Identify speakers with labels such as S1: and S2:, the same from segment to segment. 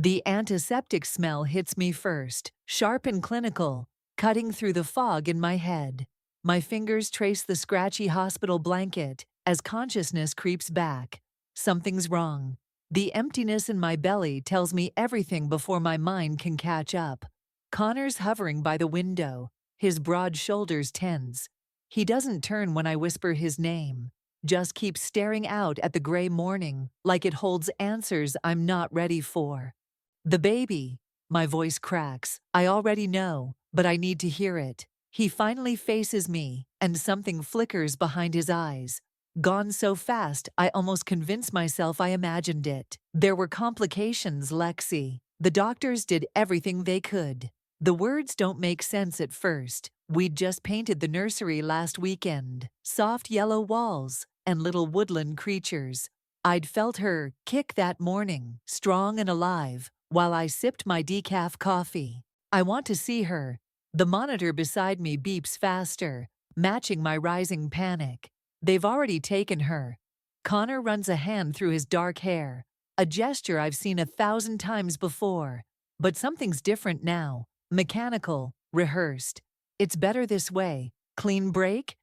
S1: The antiseptic smell hits me first, sharp and clinical, cutting through the fog in my head. My fingers trace the scratchy hospital blanket as consciousness creeps back. Something's wrong. The emptiness in my belly tells me everything before my mind can catch up. Connor's hovering by the window, his broad shoulders tense. He doesn't turn when I whisper his name, just keeps staring out at the gray morning like it holds answers I'm not ready for. The baby. My voice cracks. I already know, but I need to hear it. He finally faces me, and something flickers behind his eyes. Gone so fast, I almost convinced myself I imagined it. There were complications, Lexi. The doctors did everything they could. The words don't make sense at first. We'd just painted the nursery last weekend. Soft yellow walls and little woodland creatures. I'd felt her kick that morning, strong and alive, while I sipped my decaf coffee. I want to see her. The monitor beside me beeps faster, matching my rising panic. They've already taken her. Connor runs a hand through his dark hair, a gesture I've seen 1,000 times before. But something's different now, mechanical, rehearsed. It's better this way. Clean break?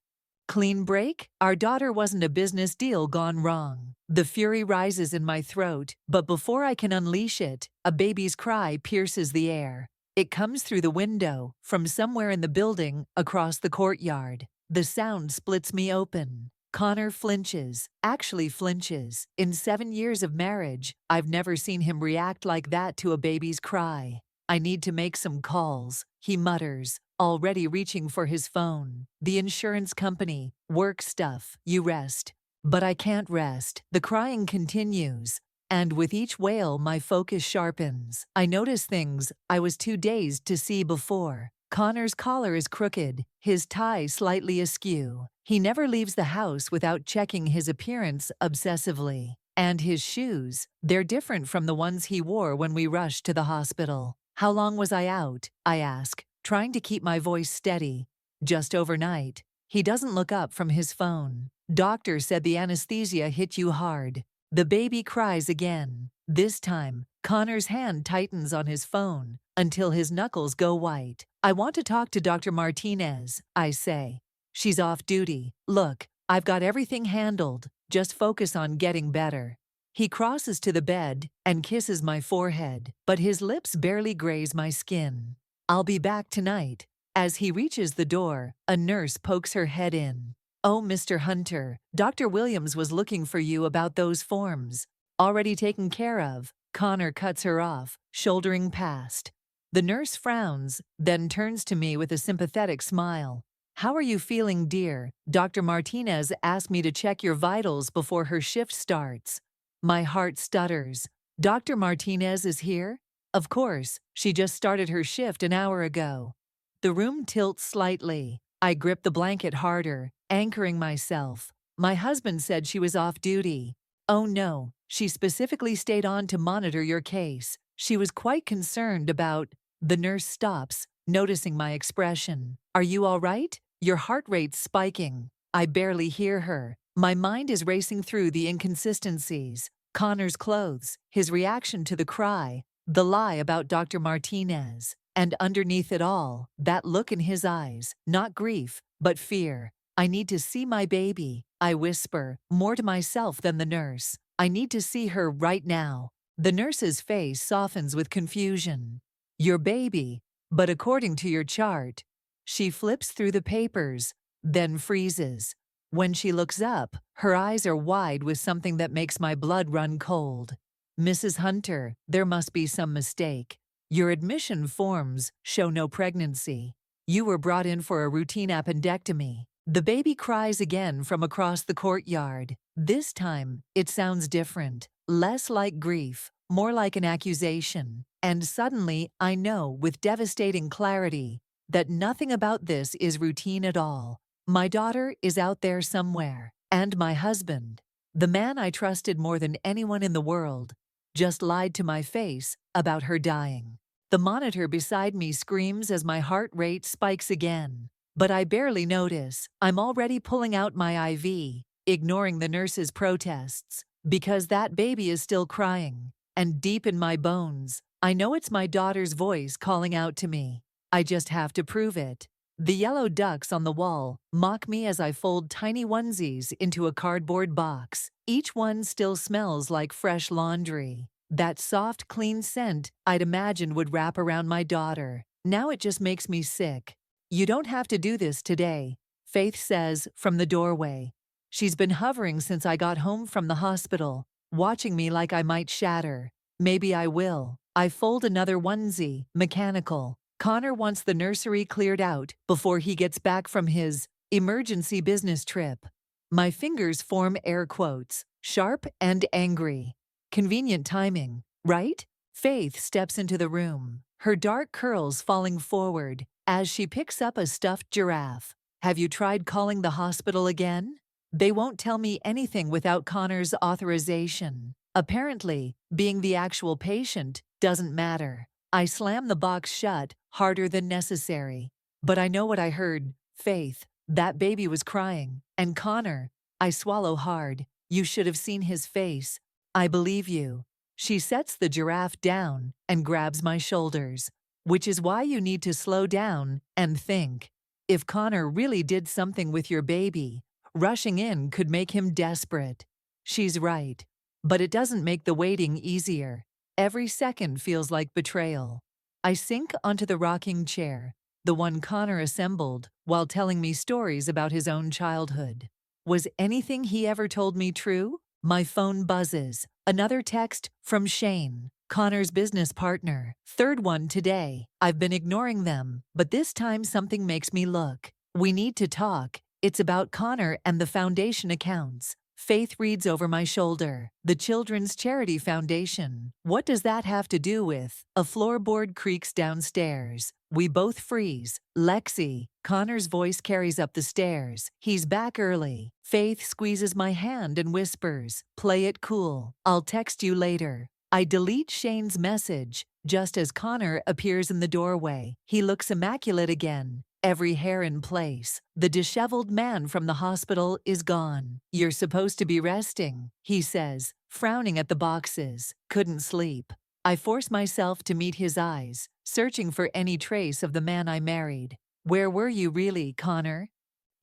S1: Clean break? Our daughter wasn't a business deal gone wrong. The fury rises in my throat, but before I can unleash it, a baby's cry pierces the air. It comes through the window, from somewhere in the building, across the courtyard. The sound splits me open. Connor flinches, actually flinches. In 7 years of marriage, I've never seen him react like that to a baby's cry. I need to make some calls, he mutters, already reaching for his phone. The insurance company, work stuff, you rest. But I can't rest. The crying continues. And with each wail, my focus sharpens. I notice things I was too dazed to see before. Connor's collar is crooked, his tie slightly askew. He never leaves the house without checking his appearance obsessively. And his shoes, they're different from the ones he wore when we rushed to the hospital. How long was I out? I ask, trying to keep my voice steady. Just overnight. He doesn't look up from his phone. Doctor said the anesthesia hit you hard. The baby cries again. This time, Connor's hand tightens on his phone until his knuckles go white. I want to talk to Dr. Martinez, I say. She's off duty. Look, I've got everything handled. Just focus on getting better. He crosses to the bed and kisses my forehead, but his lips barely graze my skin. I'll be back tonight. As he reaches the door, a nurse pokes her head in. Oh, Mr. Hunter, Dr. Williams was looking for you about those forms. Already taken care of. Connor cuts her off, shouldering past. The nurse frowns, then turns to me with a sympathetic smile. How are you feeling, dear? Dr. Martinez asked me to check your vitals before her shift starts. My heart stutters. Dr. Martinez is here? Of course, she just started her shift an hour ago. The room tilts slightly. I grip the blanket harder, anchoring myself. My husband said she was off duty. Oh no, she specifically stayed on to monitor your case. She was quite concerned about... The nurse stops, noticing my expression. Are you all right? Your heart rate's spiking. I barely hear her. My mind is racing through the inconsistencies. Connor's clothes, his reaction to the cry, the lie about Dr. Martinez. And underneath it all, that look in his eyes, not grief, but fear. I need to see my baby, I whisper, more to myself than the nurse. I need to see her right now. The nurse's face softens with confusion. Your baby, but according to your chart. She flips through the papers, then freezes. When she looks up, her eyes are wide with something that makes my blood run cold. Mrs. Hunter, there must be some mistake. Your admission forms show no pregnancy. You were brought in for a routine appendectomy. The baby cries again from across the courtyard. This time, it sounds different, less like grief, more like an accusation. And suddenly, I know with devastating clarity that nothing about this is routine at all. My daughter is out there somewhere, and my husband, the man I trusted more than anyone in the world, just lied to my face about her dying. The monitor beside me screams as my heart rate spikes again. But I barely notice. I'm already pulling out my IV, ignoring the nurse's protests, because that baby is still crying. And deep in my bones, I know it's my daughter's voice calling out to me. I just have to prove it. The yellow ducks on the wall mock me as I fold tiny onesies into a cardboard box. Each one still smells like fresh laundry. That soft, clean scent I'd imagined would wrap around my daughter. Now it just makes me sick. You don't have to do this today, Faith says from the doorway. She's been hovering since I got home from the hospital, watching me like I might shatter. Maybe I will. I fold another onesie, mechanical. Connor wants the nursery cleared out before he gets back from his emergency business trip. My fingers form air quotes, sharp and angry. Convenient timing, right? Faith steps into the room, her dark curls falling forward as she picks up a stuffed giraffe. Have you tried calling the hospital again? They won't tell me anything without Connor's authorization. Apparently, being the actual patient doesn't matter. I slam the box shut harder than necessary. But I know what I heard. Faith, that baby was crying. And Connor, I swallow hard. You should have seen his face. I believe you. She sets the giraffe down and grabs my shoulders. Which is why you need to slow down and think. If Connor really did something with your baby, rushing in could make him desperate. She's right. But it doesn't make the waiting easier. Every second feels like betrayal. I sink onto the rocking chair, the one Connor assembled while telling me stories about his own childhood. Was anything he ever told me true? My phone buzzes. Another text from Shane, Connor's business partner. Third one today. I've been ignoring them, but this time something makes me look. We need to talk. It's about Connor and the foundation accounts. Faith reads over my shoulder. The Children's Charity Foundation. What does that have to do with? A floorboard creaks downstairs. We both freeze. Lexi. Connor's voice carries up the stairs. He's back early. Faith squeezes my hand and whispers, "Play it cool. I'll text you later." I delete Shane's message just as Connor appears in the doorway. He looks immaculate again. Every hair in place. The disheveled man from the hospital is gone. "You're supposed to be resting," he says, frowning at the boxes. Couldn't sleep. I force myself to meet his eyes, searching for any trace of the man I married. "Where were you really, Connor?"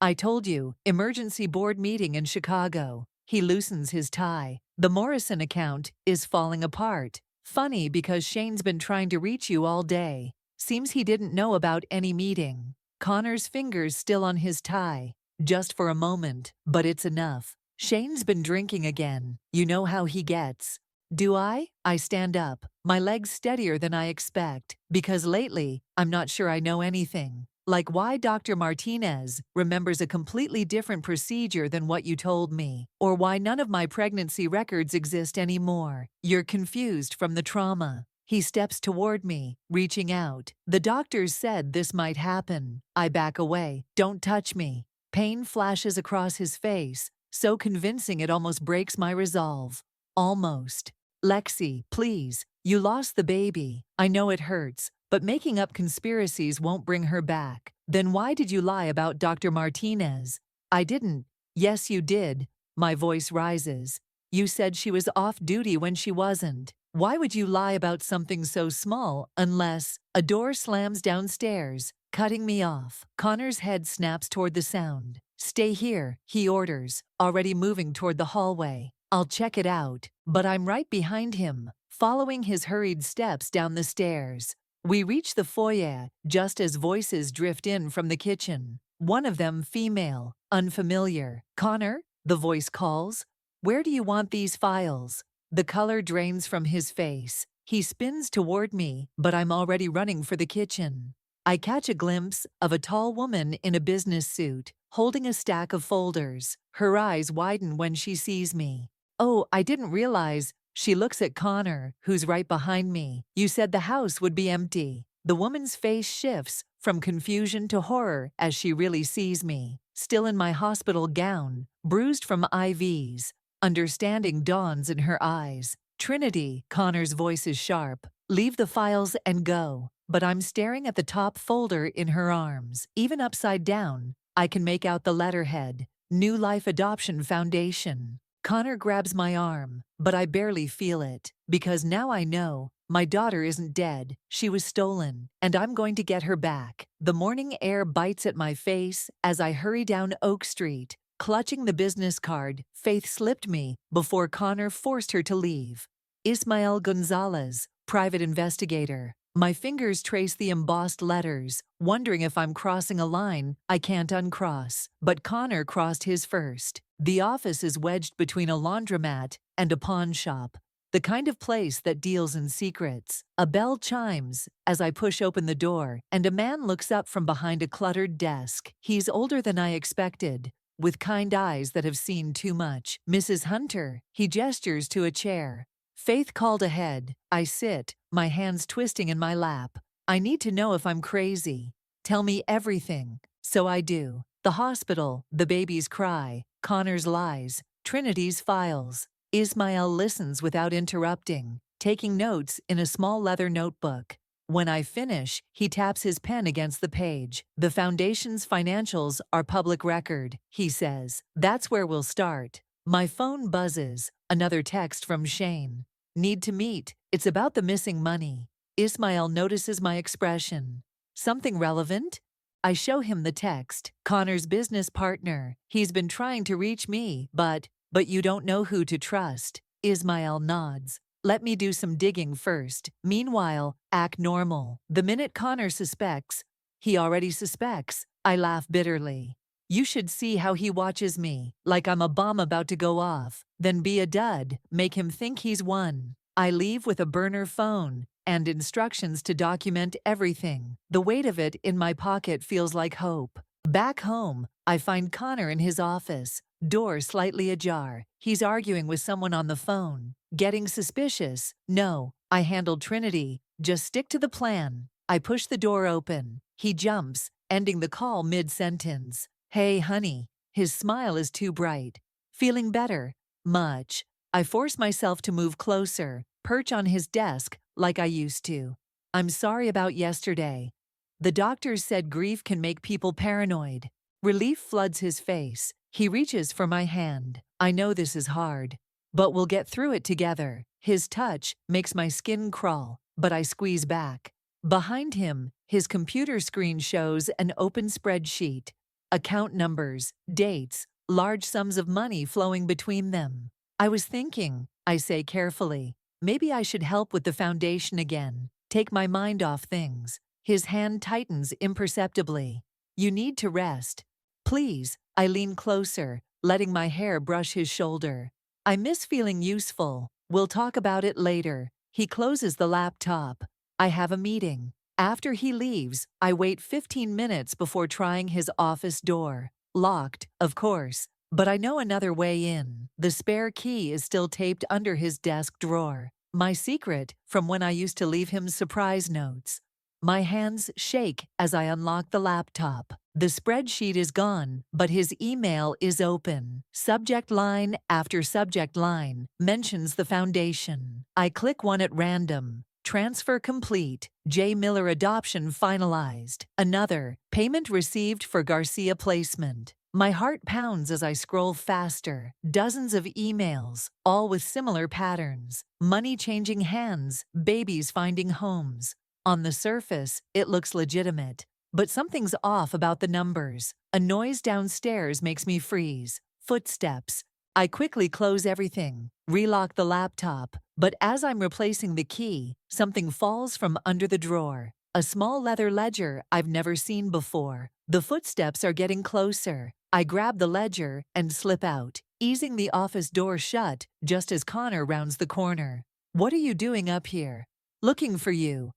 S1: "I told you, emergency board meeting in Chicago." He loosens his tie. "The Morrison account is falling apart. Funny because Shane's been trying to reach you all day. Seems he didn't know about any meeting." Connor's fingers still on his tie. Just for a moment, but it's enough. "Shane's been drinking again. You know how he gets." "Do I?" I stand up, my legs steadier than I expect, because lately, I'm not sure I know anything. Like why Dr. Martinez remembers a completely different procedure than what you told me, or why none of my pregnancy records exist anymore. "You're confused from the trauma." He steps toward me, reaching out. "The doctors said this might happen." I back away. "Don't touch me." Pain flashes across his face, so convincing it almost breaks my resolve. Almost. "Lexi, please. You lost the baby. I know it hurts, but making up conspiracies won't bring her back." "Then why did you lie about Dr. Martinez?" "I didn't." "Yes, you did." My voice rises. "You said she was off duty when she wasn't. Why would you lie about something so small unless—" A door slams downstairs, cutting me off. Connor's head snaps toward the sound. "Stay here," he orders, already moving toward the hallway. "I'll check it out." But I'm right behind him, following his hurried steps down the stairs. We reach the foyer just as voices drift in from the kitchen. One of them female, unfamiliar. "Connor?" the voice calls. "Where do you want these files?" The color drains from his face. He spins toward me, but I'm already running for the kitchen. I catch a glimpse of a tall woman in a business suit, holding a stack of folders. Her eyes widen when she sees me. "Oh, I didn't realize." She looks at Connor, who's right behind me. "You said the house would be empty." The woman's face shifts from confusion to horror as she really sees me, still in my hospital gown, bruised from IVs. Understanding dawns in her eyes. "Trinity," Connor's voice is sharp. "Leave the files and go." But I'm staring at the top folder in her arms. Even upside down, I can make out the letterhead, New Life Adoption Foundation. Connor grabs my arm, but I barely feel it, because now I know My daughter isn't dead, she was stolen, and I'm going to get her back. The morning air bites at my face as I hurry down Oak Street. Clutching the business card, Faith slipped me before Connor forced her to leave. Ismael Gonzalez, private investigator. My fingers trace the embossed letters, wondering if I'm crossing a line I can't uncross. But Connor crossed his first. The office is wedged between a laundromat and a pawn shop. The kind of place that deals in secrets. A bell chimes as I push open the door, and a man looks up from behind a cluttered desk. He's older than I expected, with kind eyes that have seen too much. Mrs. Hunter, he gestures to a chair. Faith called ahead. I sit, my hands twisting in my lap. I need to know if I'm crazy. Tell me everything. So I do. The hospital, the baby's cry, Connor's lies, Trinity's files. Ismael listens without interrupting, taking notes in a small leather notebook. When I finish, he taps his pen against the page. The foundation's financials are public record, he says. That's where we'll start. My phone buzzes. Another text from Shane. Need to meet. It's about the missing money. Ismael notices my expression. Something relevant? I show him the text. Connor's business partner. He's been trying to reach me, but you don't know who to trust. Ismael nods. Let me do some digging first. Meanwhile, act normal. The minute Connor suspects, he already suspects. I laugh bitterly. You should see how he watches me, like I'm a bomb about to go off. Then be a dud, make him think he's won. I leave with a burner phone and instructions to document everything. The weight of it in my pocket feels like hope. Back home, I find Connor in his office, door slightly ajar. He's arguing with someone on the phone. Getting suspicious? No, I handled Trinity. Just stick to the plan. I push the door open. He jumps, ending the call mid-sentence. Hey, honey. His smile is too bright. Feeling better? Much. I force myself to move closer, perch on his desk like I used to. I'm sorry about yesterday. The doctors said grief can make people paranoid. Relief floods his face. He reaches for my hand. I know this is hard, but we'll get through it together. His touch makes my skin crawl, but I squeeze back. Behind him, his computer screen shows an open spreadsheet. Account numbers, dates, large sums of money flowing between them. I was thinking, I say carefully, maybe I should help with the foundation again, take my mind off things. His hand tightens imperceptibly. You need to rest. Please, I lean closer, letting my hair brush his shoulder. I miss feeling useful. We'll talk about it later. He closes the laptop. I have a meeting. After he leaves, I wait 15 minutes before trying his office door. Locked, of course, but I know another way in. The spare key is still taped under his desk drawer. My secret from when I used to leave him surprise notes. My hands shake as I unlock the laptop. The spreadsheet is gone, but his email is open. Subject line after subject line mentions the foundation. I click one at random. Transfer complete. J. Miller adoption finalized. Another. Payment received for Garcia placement. My heart pounds as I scroll faster. Dozens of emails, all with similar patterns. Money changing hands, babies finding homes. On the surface, it looks legitimate. But something's off about the numbers. A noise downstairs makes me freeze. Footsteps. I quickly close everything, relock the laptop, but as I'm replacing the key, something falls from under the drawer. A small leather ledger I've never seen before. The footsteps are getting closer. I grab the ledger and slip out, easing the office door shut just as Connor rounds the corner. What are you doing up here? Looking for you.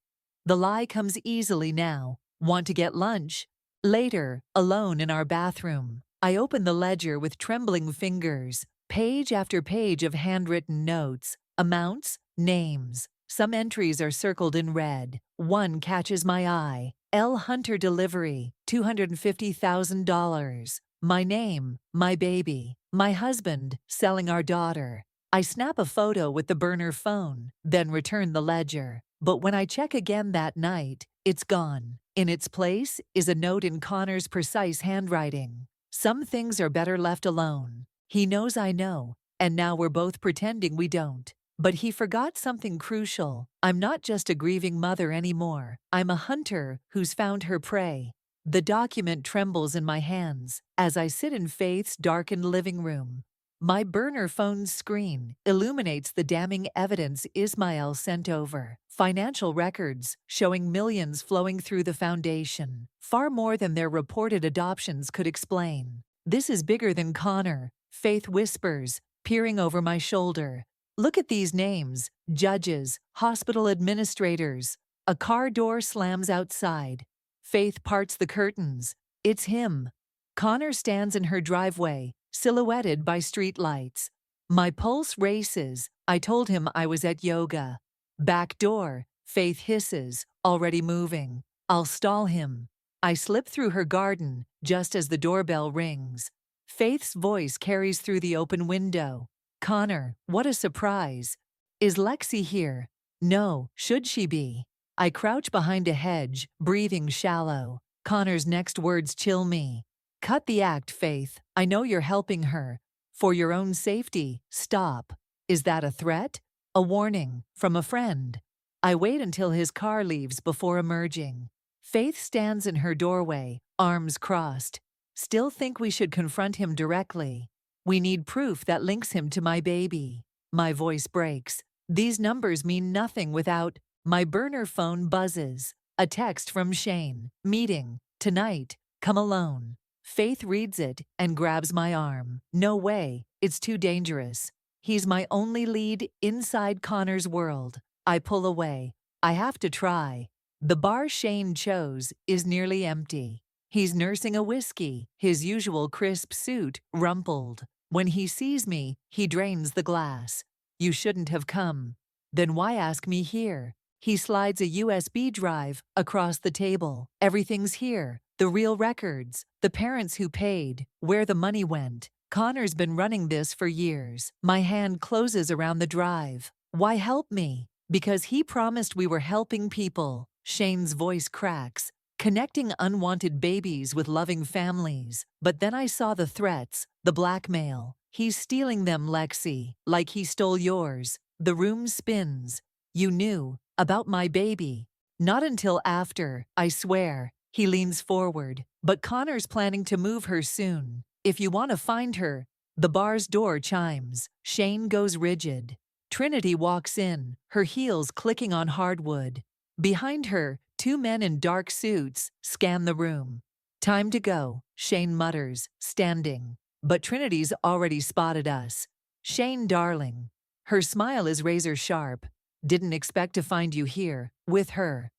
S1: The lie comes easily now. Want to get lunch? Later, alone in our bathroom, I open the ledger with trembling fingers. Page after page of handwritten notes, amounts, names. Some entries are circled in red. One catches my eye. L. Hunter delivery, $250,000. My name, my baby, my husband, selling our daughter. I snap a photo with the burner phone, then return the ledger. But when I check again that night, it's gone. In its place is a note in Connor's precise handwriting. Some things are better left alone. He knows I know, and now we're both pretending we don't. But he forgot something crucial. I'm not just a grieving mother anymore. I'm a hunter who's found her prey. The document trembles in my hands as I sit in Faith's darkened living room. My burner phone's screen illuminates the damning evidence Ismael sent over. Financial records showing millions flowing through the foundation, far more than their reported adoptions could explain. This is bigger than Connor, Faith whispers, peering over my shoulder. Look at these names: judges, hospital administrators. A car door slams outside. Faith parts the curtains. It's him. Connor stands in her driveway, silhouetted by streetlights. My pulse races. I told him I was at yoga. Back door, Faith hisses, already moving. I'll stall him. I slip through her garden just as the doorbell rings. Faith's voice carries through the open window. Connor, what a surprise. Is Lexi here? No, should she be? I crouch behind a hedge, breathing shallow. Connor's next words chill me. Cut the act, Faith. I know you're helping her. For your own safety, stop. Is that a threat? A warning from a friend? I wait until his car leaves before emerging. Faith stands in her doorway, arms crossed. Still think we should confront him directly. We need proof that links him to my baby. My voice breaks. These numbers mean nothing without. My burner phone buzzes. A text from Shane. Meeting. Tonight. Come alone. Faith reads it and grabs my arm. No way. It's too dangerous. He's my only lead inside Connor's world. I pull away. I have to try. The bar Shane chose is nearly empty. He's nursing a whiskey, his usual crisp suit rumpled. When he sees me, he drains the glass. You shouldn't have come. Then why ask me here? He slides a USB drive across the table. Everything's here. The real records, the parents who paid, where the money went. Connor's been running this for years. My hand closes around the drive. Why help me? Because he promised we were helping people. Shane's voice cracks. Connecting unwanted babies with loving families. But then I saw the threats, the blackmail. He's stealing them, Lexi, like he stole yours. The room spins. You knew about my baby. Not until after, I swear. He leans forward. But Connor's planning to move her soon. If you want to find her. The bar's door chimes. Shane goes rigid. Trinity walks in, her heels clicking on hardwood. Behind her, two men in dark suits scan the room. Time to go, Shane mutters, standing. But Trinity's already spotted us. Shane, darling. Her smile is razor sharp. Didn't expect to find you here, with her.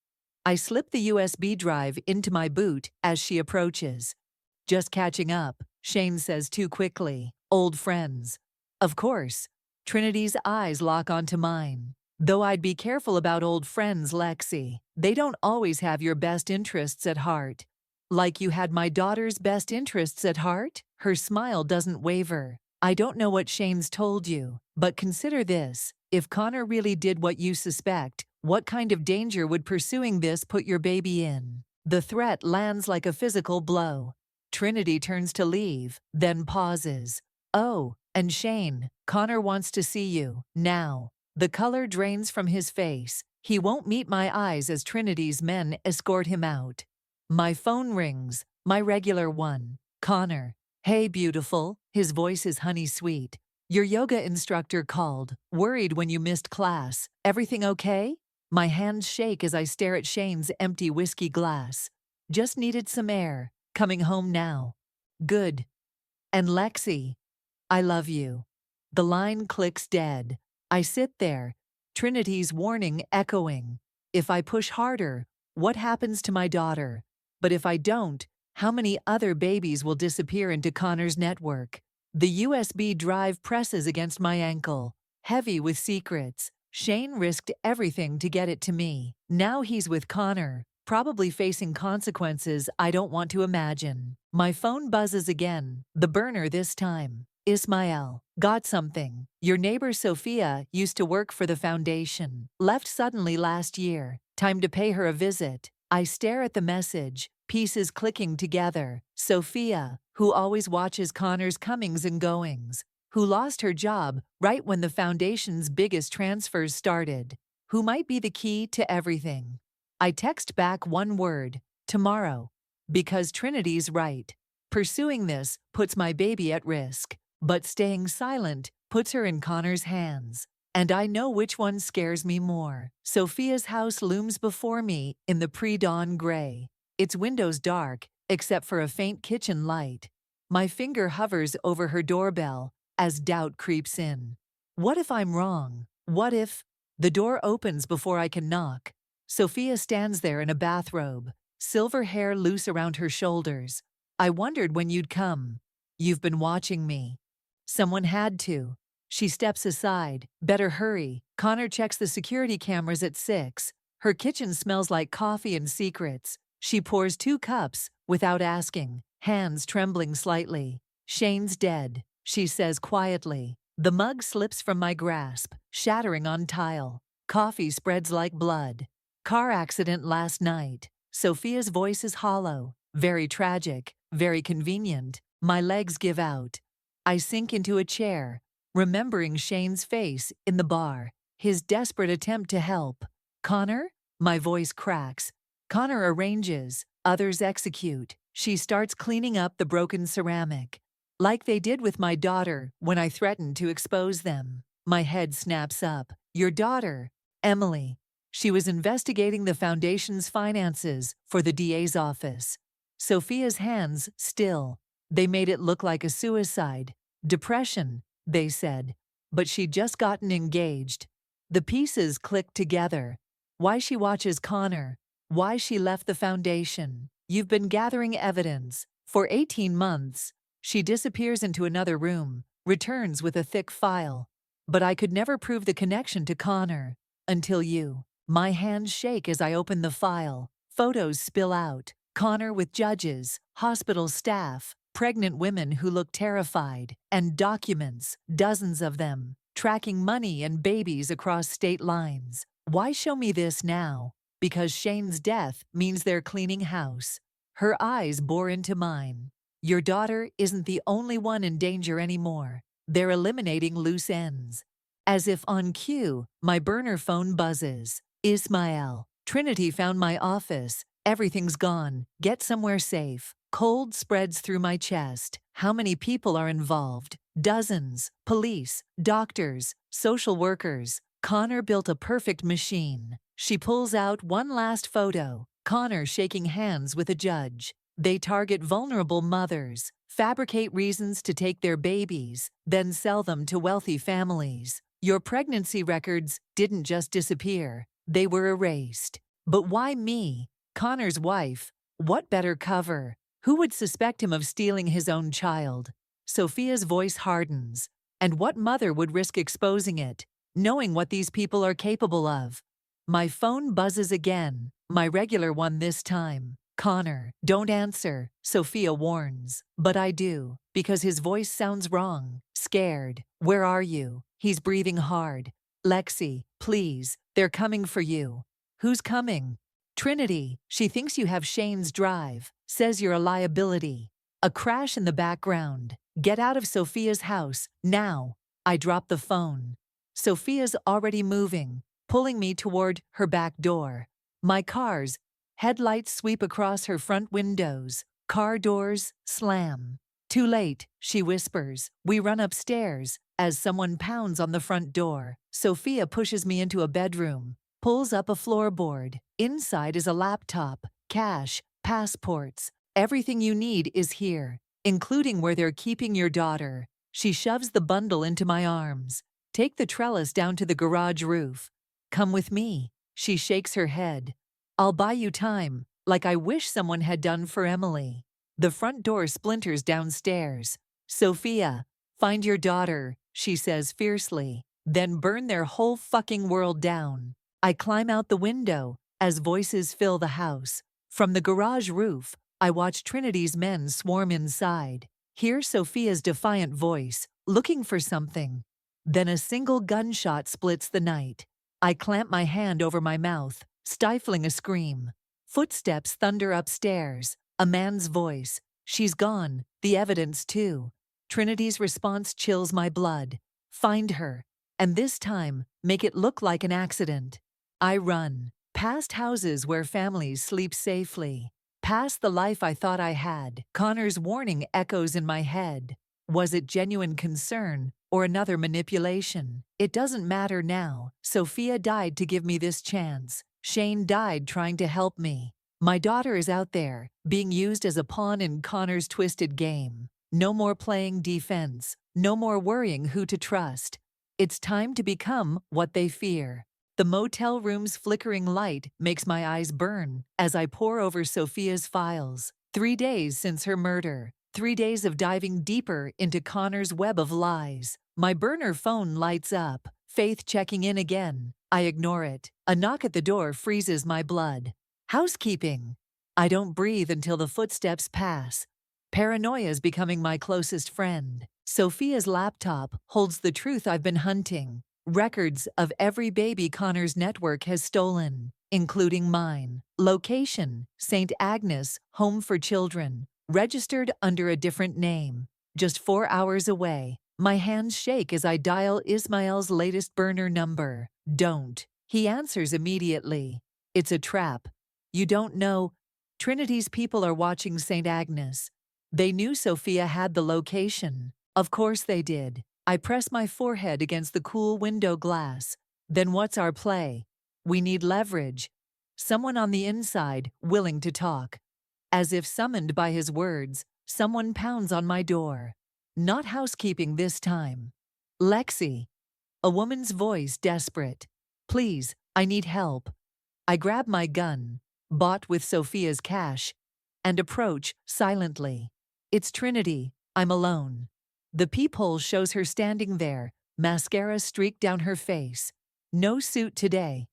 S1: I slip the USB drive into my boot as she approaches. Just catching up, Shane says too quickly. Old friends. Of course. Trinity's eyes lock onto mine. Though I'd be careful about old friends, Lexi. They don't always have your best interests at heart. Like you had my daughter's best interests at heart? Her smile doesn't waver. I don't know what Shane's told you, but consider this. If Connor really did what you suspect, what kind of danger would pursuing this put your baby in? The threat lands like a physical blow. Trinity turns to leave, then pauses. Oh, and Shane, Connor wants to see you, now. The color drains from his face. He won't meet my eyes as Trinity's men escort him out. My phone rings, my regular one. Connor. Hey, beautiful. His voice is honey sweet. Your yoga instructor called, worried when you missed class. Everything okay? My hands shake as I stare at Shane's empty whiskey glass. Just needed some air. Coming home now. Good. And Lexi. I love you. The line clicks dead. I sit there, Trinity's warning echoing. If I push harder, what happens to my daughter? But if I don't, how many other babies will disappear into Connor's network? The USB drive presses against my ankle, heavy with secrets. Shane risked everything to get it to me. Now he's with Connor, probably facing consequences I don't want to imagine. My phone buzzes again, the burner this time. Ismael, got something. Your neighbor Sophia used to work for the foundation. Left suddenly last year. Time to pay her a visit. I stare at the message, pieces clicking together. Sophia, who always watches Connor's comings and goings. who lost her job right when the foundation's biggest transfers started, who might be the key to everything. I text back one word, tomorrow, because Trinity's right. Pursuing this puts my baby at risk, but staying silent puts her in Connor's hands. And I know which one scares me more. Sophia's house looms before me in the pre-dawn gray. Its windows dark, except for a faint kitchen light. My finger hovers over her doorbell as doubt creeps in. What if I'm wrong? What if... The door opens before I can knock. Sophia stands there in a bathrobe, silver hair loose around her shoulders. I wondered when you'd come. You've been watching me. Someone had to. She steps aside. Better hurry. Connor checks the security cameras at 6. Her kitchen smells like coffee and secrets. She pours 2 cups without asking, hands trembling slightly. Shane's dead, she says quietly. The mug slips from my grasp, shattering on tile. Coffee spreads like blood. Car accident last night. Sophia's voice is hollow, very tragic, very convenient. My legs give out. I sink into a chair, remembering Shane's face in the bar, his desperate attempt to help. Connor? My voice cracks. Connor arranges, others execute. She starts cleaning up the broken ceramic. Like they did with my daughter when I threatened to expose them. My head snaps up. Your daughter, Emily. She was investigating the foundation's finances for the DA's office. Sophia's hands still. They made it look like a suicide. Depression, they said. But she'd just gotten engaged. The pieces clicked together. Why she watches Connor. Why she left the foundation. You've been gathering evidence. For 18 months. She disappears into another room, returns with a thick file. But I could never prove the connection to Connor. Until you. My hands shake as I open the file. Photos spill out. Connor with judges, hospital staff, pregnant women who look terrified, and documents, dozens of them, tracking money and babies across state lines. Why show me this now? Because Shane's death means they're cleaning house. Her eyes bore into mine. Your daughter isn't the only one in danger anymore. They're eliminating loose ends. As if on cue, my burner phone buzzes. Ismael. Trinity found my office. Everything's gone. Get somewhere safe. Cold spreads through my chest. How many people are involved? Dozens. Police, doctors, social workers. Connor built a perfect machine. She pulls out one last photo. Connor shaking hands with a judge. They target vulnerable mothers, fabricate reasons to take their babies, then sell them to wealthy families. Your pregnancy records didn't just disappear. They were erased. But why me? Connor's wife. What better cover? Who would suspect him of stealing his own child? Sophia's voice hardens. And what mother would risk exposing it, knowing what these people are capable of? My phone buzzes again, my regular one this time. Connor, don't answer, Sophia warns. But I do, because his voice sounds wrong. Scared. Where are you? He's breathing hard. Lexi, please, they're coming for you. Who's coming? Trinity, she thinks you have Shane's drive, says you're a liability. A crash in the background. Get out of Sophia's house, now. I drop the phone. Sophia's already moving, pulling me toward her back door. My car's headlights sweep across her front windows. Car doors slam. Too late, she whispers. We run upstairs as someone pounds on the front door. Sophia pushes me into a bedroom, pulls up a floorboard. Inside is a laptop, cash, passports. Everything you need is here, including where they're keeping your daughter. She shoves the bundle into my arms. Take the trellis down to the garage roof. Come with me. She shakes her head. I'll buy you time, like I wish someone had done for Emily. The front door splinters downstairs. Sophia, find your daughter, she says fiercely, then burn their whole fucking world down. I climb out the window as voices fill the house. From the garage roof, I watch Trinity's men swarm inside. Hear Sophia's defiant voice, looking for something. Then a single gunshot splits the night. I clamp my hand over my mouth, stifling a scream. Footsteps thunder upstairs. A man's voice. She's gone. The evidence too. Trinity's response chills my blood. Find her. And this time, make it look like an accident. I run. Past houses where families sleep safely. Past the life I thought I had. Connor's warning echoes in my head. Was it genuine concern or another manipulation? It doesn't matter now. Sophia died to give me this chance. Shane died trying to help me. My daughter is out there, being used as a pawn in Connor's twisted game. No more playing defense. No more worrying who to trust. It's time to become what they fear. The motel room's flickering light makes my eyes burn as I pore over Sophia's files. 3 days since her murder. 3 days of diving deeper into Connor's web of lies. My burner phone lights up. Faith checking in again. I ignore it. A knock at the door freezes my blood. Housekeeping. I don't breathe until the footsteps pass. Paranoia is becoming my closest friend. Sophia's laptop holds the truth I've been hunting. Records of every baby Connor's network has stolen, including mine. Location, St. Agnes, Home for Children. Registered under a different name. Just 4 hours away. My hands shake as I dial Ismael's latest burner number. Don't. He answers immediately. It's a trap. You don't know. Trinity's people are watching St. Agnes. They knew Sophia had the location. Of course they did. I press my forehead against the cool window glass. Then what's our play? We need leverage. Someone on the inside, willing to talk. As if summoned by his words, someone pounds on my door. Not housekeeping this time. Lexi. A woman's voice, desperate. Please, I need help. I grab my gun, bought with Sophia's cash, and approach silently. It's Trinity. I'm alone. The peephole shows her standing there, mascara streaked down her face. No suit today.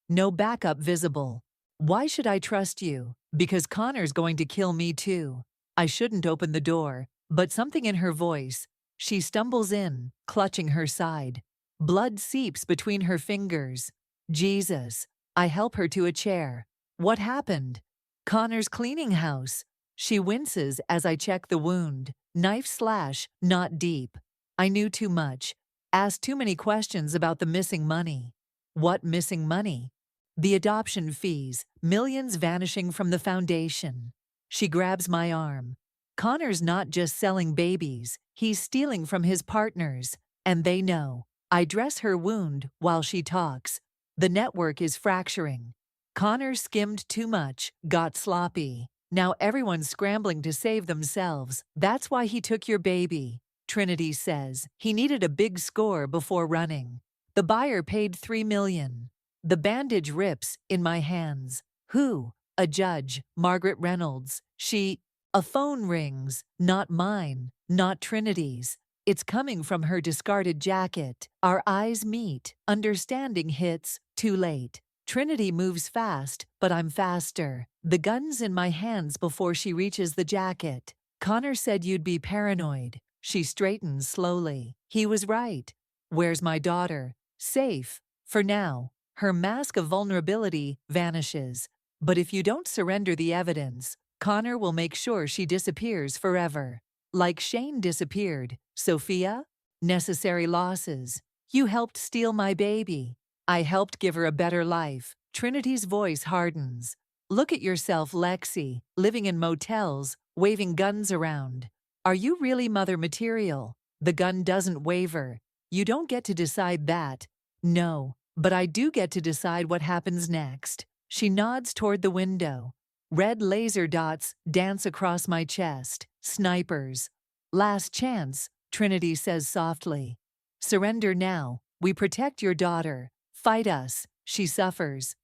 S1: No backup visible. Why should I trust you? Because Connor's going to kill me too. I shouldn't open the door, but something in her voice. She stumbles in, clutching her side. Blood seeps between her fingers. Jesus. I help her to a chair. What happened? Connor's cleaning house. She winces as I check the wound. Knife slash, not deep. I knew too much. Asked too many questions about the missing money. What missing money? The adoption fees, millions vanishing from the foundation. She grabs my arm. Connor's not just selling babies, he's stealing from his partners, and they know. I dress her wound while she talks. The network is fracturing. Connor skimmed too much, got sloppy. Now everyone's scrambling to save themselves. That's why he took your baby, Trinity says. He needed a big score before running. The buyer paid $3 million. The bandage rips in my hands. Who? A judge, Margaret Reynolds. A phone rings. Not mine, not Trinity's. It's coming from her discarded jacket. Our eyes meet. Understanding hits, too late. Trinity moves fast, but I'm faster. The gun's in my hands before she reaches the jacket. Connor said you'd be paranoid. She straightens slowly. He was right. Where's my daughter? Safe. For now. Her mask of vulnerability vanishes. But if you don't surrender the evidence, Connor will make sure she disappears forever. Like Shane disappeared. Sophia? Necessary losses. You helped steal my baby. I helped give her a better life. Trinity's voice hardens. Look at yourself, Lexi, living in motels, waving guns around. Are you really mother material? The gun doesn't waver. You don't get to decide that. No, but I do get to decide what happens next. She nods toward the window. Red laser dots dance across my chest. Snipers. Last chance, Trinity says softly. Surrender now. We protect your daughter. Fight us. She suffers.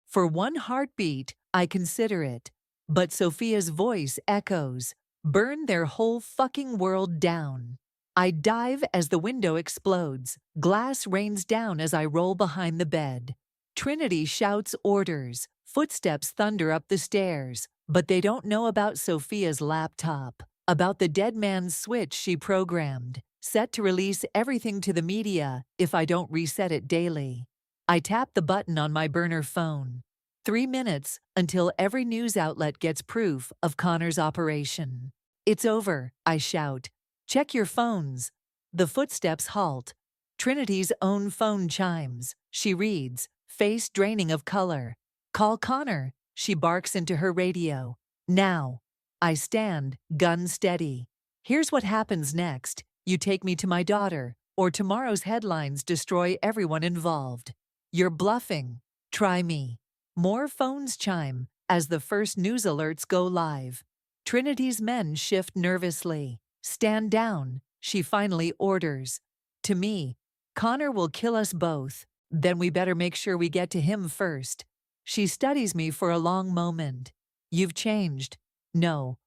S1: For one heartbeat, I consider it. But Sophia's voice echoes. Burn their whole fucking world down. I dive as the window explodes. Glass rains down as I roll behind the bed. Trinity shouts orders. Footsteps thunder up the stairs. But they don't know about Sophia's laptop. About the dead man's switch she programmed. Set to release everything to the media if I don't reset it daily. I tap the button on my burner phone. 3 minutes until every news outlet gets proof of Connor's operation. It's over, I shout. Check your phones. The footsteps halt. Trinity's own phone chimes. She reads, face draining of color. Call Connor. She barks into her radio. Now. I stand, gun steady. Here's what happens next. You take me to my daughter, or tomorrow's headlines destroy everyone involved. You're bluffing. Try me. More phones chime as the first news alerts go live. Trinity's men shift nervously. Stand down, she finally orders. To me, Connor will kill us both. Then we better make sure we get to him first. She studies me for a long moment. You've changed. No.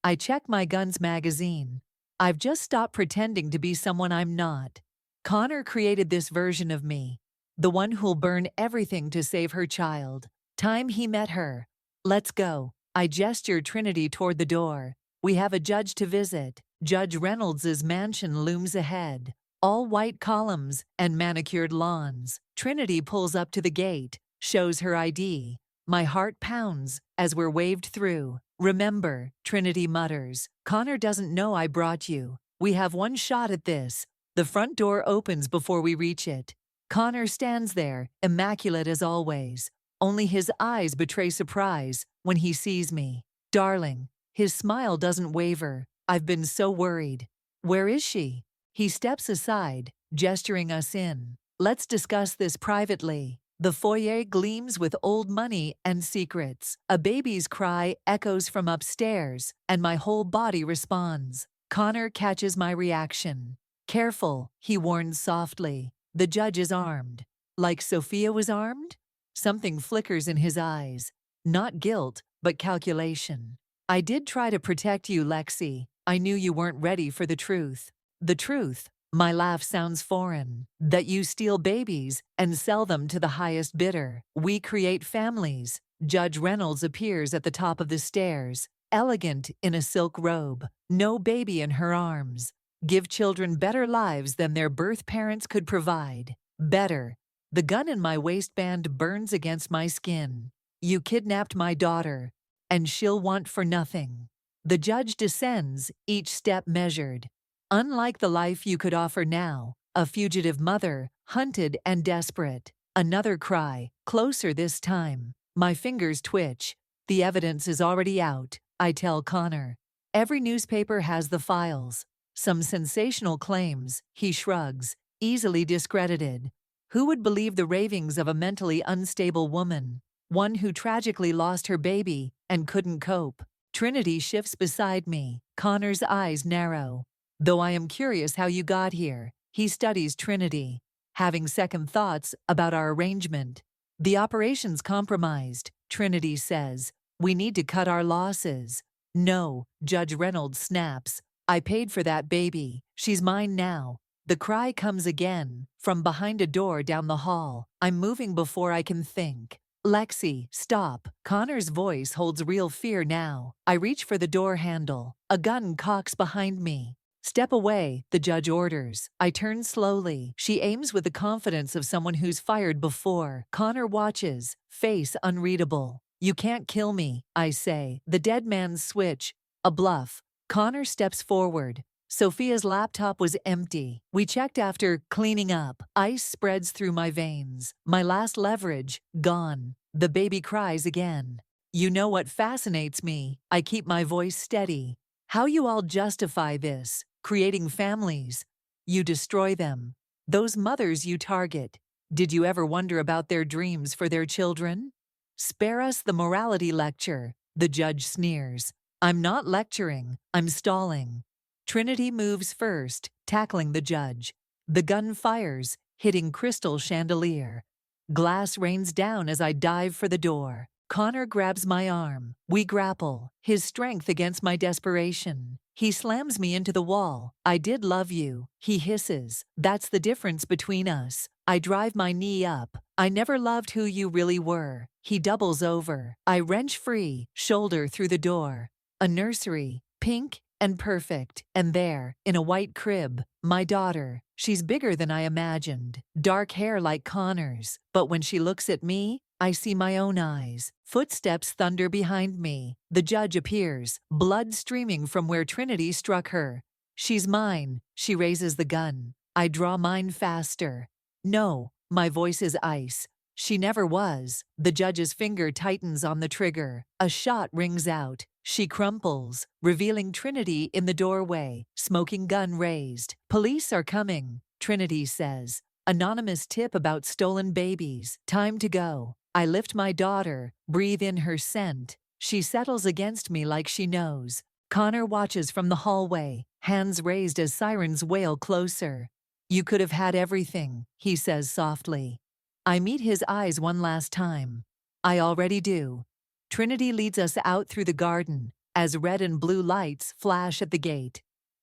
S1: I check my gun's magazine. I've just stopped pretending to be someone I'm not. Connor created this version of me. The one who'll burn everything to save her child. Time he met her. Let's go. I gesture Trinity toward the door. We have a judge to visit. Judge Reynolds's mansion looms ahead. All white columns and manicured lawns. Trinity pulls up to the gate, shows her ID. My heart pounds as we're waved through. Remember, Trinity mutters, Connor doesn't know I brought you. We have one shot at this. The front door opens before we reach it. Connor stands there, immaculate as always. Only his eyes betray surprise when he sees me. Darling, his smile doesn't waver. I've been so worried. Where is she? He steps aside, gesturing us in. Let's discuss this privately. The foyer gleams with old money and secrets. A baby's cry echoes from upstairs, and my whole body responds. Connor catches my reaction. Careful, he warns softly. The judge is armed. Like Sophia was armed? Something flickers in his eyes. Not guilt, but calculation. I did try to protect you, Lexi. I knew you weren't ready for the truth. The truth, my laugh sounds foreign, that you steal babies and sell them to the highest bidder. We create families. Judge Reynolds appears at the top of the stairs, elegant in a silk robe, no baby in her arms. Give children better lives than their birth parents could provide. Better. The gun in my waistband burns against my skin. You kidnapped my daughter, and she'll want for nothing. The judge descends, each step measured. Unlike the life you could offer now, a fugitive mother, hunted and desperate. Another cry, closer this time. My fingers twitch. The evidence is already out, I tell Connor. Every newspaper has the files. Some sensational claims, he shrugs, easily discredited. Who would believe the ravings of a mentally unstable woman? One who tragically lost her baby and couldn't cope. Trinity shifts beside me. Connor's eyes narrow. Though I am curious how you got here, he studies Trinity, having second thoughts about our arrangement. The operation's compromised, Trinity says. We need to cut our losses. No, Judge Reynolds snaps. I paid for that baby. She's mine now. The cry comes again, from behind a door down the hall. I'm moving before I can think. Lexi, stop. Connor's voice holds real fear now. I reach for the door handle. A gun cocks behind me. Step away, the judge orders. I turn slowly. She aims with the confidence of someone who's fired before. Connor watches, face unreadable. You can't kill me, I say. The dead man's switch. A bluff. Connor steps forward. Sophia's laptop was empty. We checked after cleaning up. Ice spreads through my veins. My last leverage, gone. The baby cries again. You know what fascinates me? I keep my voice steady. How you all justify this, creating families. You destroy them. Those mothers you target. Did you ever wonder about their dreams for their children? Spare us the morality lecture, the judge sneers. I'm not lecturing, I'm stalling. Trinity moves first, tackling the judge. The gun fires, hitting crystal chandelier. Glass rains down as I dive for the door. Connor grabs my arm. We grapple, his strength against my desperation. He slams me into the wall. I did love you, he hisses. That's the difference between us. I drive my knee up. I never loved who you really were. He doubles over. I wrench free, shoulder through the door. A nursery, pink and perfect, and there, in a white crib, my daughter. She's bigger than I imagined, dark hair like Connor's, but when she looks at me, I see my own eyes. Footsteps thunder behind me. The judge appears, blood streaming from where Trinity struck her. She's mine. She raises the gun. I draw mine faster. No, my voice is ice. She never was. The judge's finger tightens on the trigger. A shot rings out. She crumples, revealing Trinity in the doorway, smoking gun raised. Police are coming, Trinity says. Anonymous tip about stolen babies. Time to go. I lift my daughter, breathe in her scent. She settles against me like she knows. Connor watches from the hallway, hands raised as sirens wail closer. You could have had everything, he says softly. I meet his eyes one last time. I already do. Trinity leads us out through the garden as red and blue lights flash at the gate.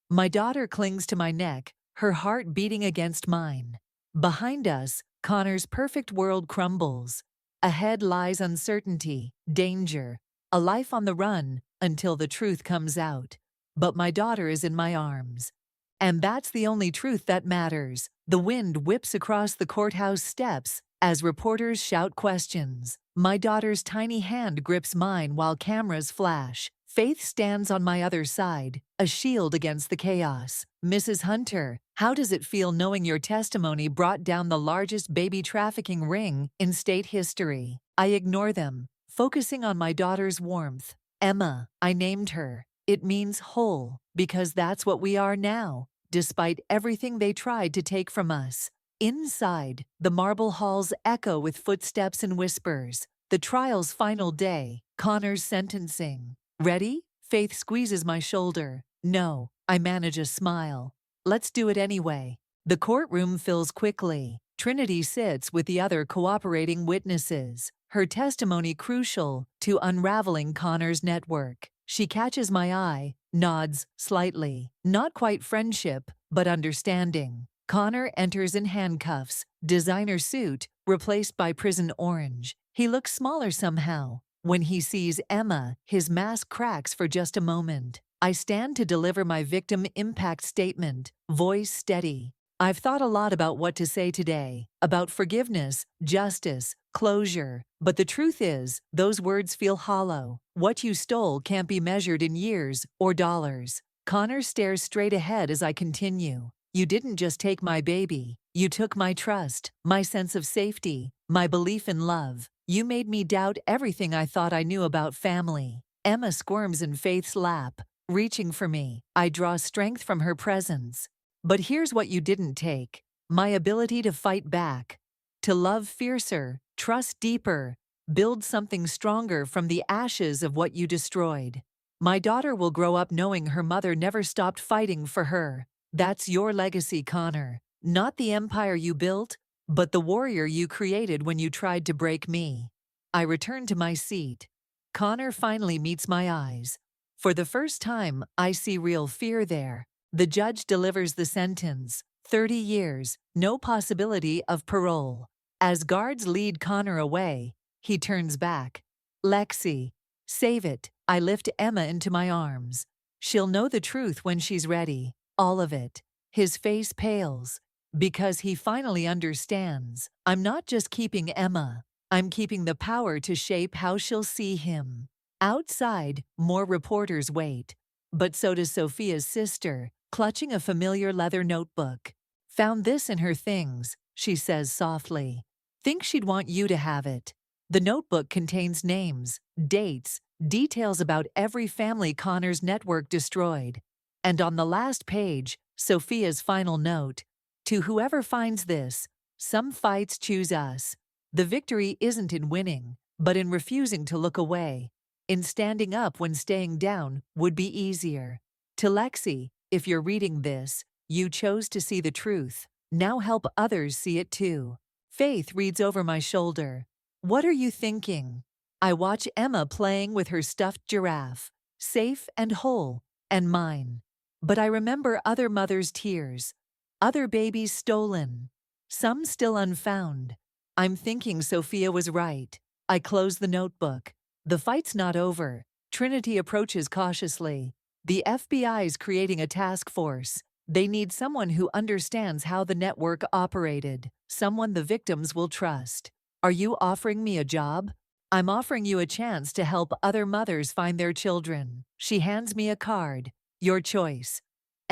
S1: My daughter clings to my neck, her heart beating against mine. Behind us, Connor's perfect world crumbles. Ahead lies uncertainty, danger, a life on the run until the truth comes out. But my daughter is in my arms. And that's the only truth that matters. The wind whips across the courthouse steps as reporters shout questions. My daughter's tiny hand grips mine while cameras flash. Faith stands on my other side, a shield against the chaos. Mrs. Hunter, how does it feel knowing your testimony brought down the largest baby trafficking ring in state history? I ignore them, focusing on my daughter's warmth. Emma, I named her. It means whole, because that's what we are now, despite everything they tried to take from us. Inside, the marble halls echo with footsteps and whispers. The trial's final day, Connor's sentencing. Ready? Faith squeezes my shoulder. No, I manage a smile. Let's do it anyway. The courtroom fills quickly. Trinity sits with the other cooperating witnesses, her testimony crucial to unraveling Connor's network. She catches my eye, nods slightly. Not quite friendship, but understanding. Connor enters in handcuffs, designer suit, replaced by prison orange. He looks smaller somehow. When he sees Emma, his mask cracks for just a moment. I stand to deliver my victim impact statement, voice steady. I've thought a lot about what to say today, about forgiveness, justice, closure. But the truth is, those words feel hollow. What you stole can't be measured in years or dollars. Connor stares straight ahead as I continue. You didn't just take my baby. You took my trust, my sense of safety, my belief in love. You made me doubt everything I thought I knew about family. Emma squirms in Faith's lap, reaching for me. I draw strength from her presence. But here's what you didn't take. My ability to fight back. To love fiercer, trust deeper, build something stronger from the ashes of what you destroyed. My daughter will grow up knowing her mother never stopped fighting for her. That's your legacy, Connor. Not the empire you built, but the warrior you created when you tried to break me. I return to my seat. Connor finally meets my eyes. For the first time, I see real fear there. The judge delivers the sentence, 30 years, no possibility of parole. As guards lead Connor away, he turns back. Lexi, save it. I lift Emma into my arms. She'll know the truth when she's ready. All of it. His face pales. Because he finally understands. I'm not just keeping Emma. I'm keeping the power to shape how she'll see him. Outside, more reporters wait. But so does Sophia's sister, clutching a familiar leather notebook. Found this in her things, she says softly. Think she'd want you to have it. The notebook contains names, dates, details about every family Connor's network destroyed. And on the last page, Sophia's final note. To whoever finds this, some fights choose us. The victory isn't in winning, but in refusing to look away. In standing up when staying down would be easier. To Lexi, if you're reading this, you chose to see the truth. Now help others see it too. Faith reads over my shoulder. What are you thinking? I watch Emma playing with her stuffed giraffe, safe and whole, and mine. But I remember other mothers' tears, other babies stolen, some still unfound. I'm thinking Sophia was right. I close the notebook. The fight's not over. Trinity approaches cautiously. The FBI's creating a task force. They need someone who understands how the network operated, someone the victims will trust. Are you offering me a job? I'm offering you a chance to help other mothers find their children. She hands me a card. Your choice.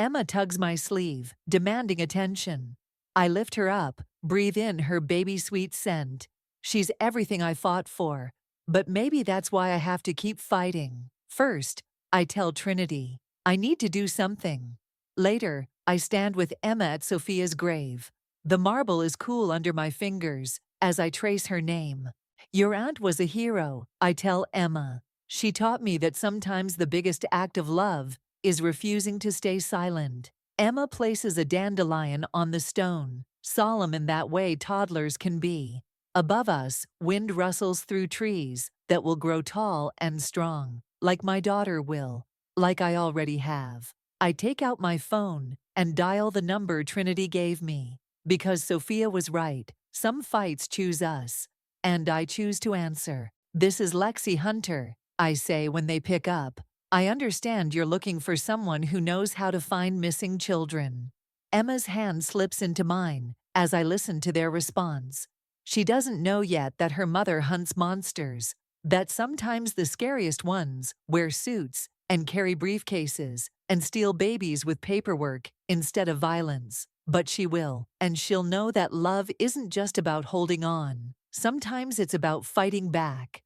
S1: Emma tugs my sleeve, demanding attention. I lift her up, breathe in her baby sweet scent. She's everything I fought for, but maybe that's why I have to keep fighting. First, I tell Trinity, I need to do something. Later, I stand with Emma at Sophia's grave. The marble is cool under my fingers as I trace her name. Your aunt was a hero, I tell Emma. She taught me that sometimes the biggest act of love is refusing to stay silent. Emma places a dandelion on the stone, solemn in that way toddlers can be. Above us, wind rustles through trees that will grow tall and strong, like my daughter will, like I already have. I take out my phone and dial the number Trinity gave me. Because Sophia was right, some fights choose us. And I choose to answer. This is Lexi Hunter, I say when they pick up. I understand you're looking for someone who knows how to find missing children. Emma's hand slips into mine as I listen to their response. She doesn't know yet that her mother hunts monsters, that sometimes the scariest ones wear suits and carry briefcases and steal babies with paperwork instead of violence. But she will, and she'll know that love isn't just about holding on. Sometimes it's about fighting back.